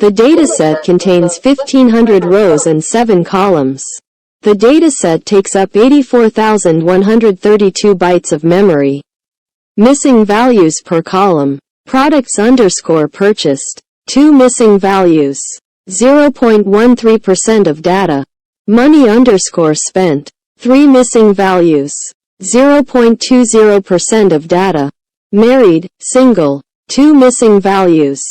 The dataset contains 1500 rows and 7 columns. The dataset takes up 84,132 bytes of memory. Missing values per column. Products _ purchased. 2 missing values. 0.13% of data. Money _ spent. 3 missing values. 0.20% of data. Married, single. 2 missing values.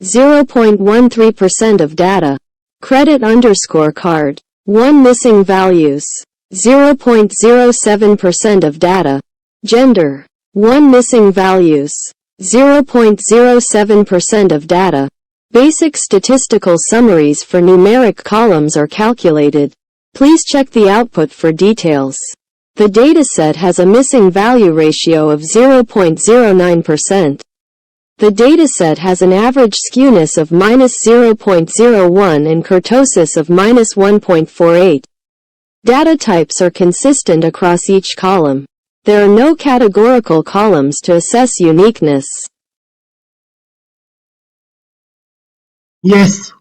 0.13% of data. Credit _ card. 1 missing values. 0.07% of data. Gender. 1 missing values. 0.07% of data. Basic statistical summaries for numeric columns are calculated. Please check the output for details. The dataset has a missing value ratio of 0.09%. The dataset has an average skewness of -0.01 and kurtosis of -1.48. Data types are consistent across each column. There are no categorical columns to assess uniqueness. Yes,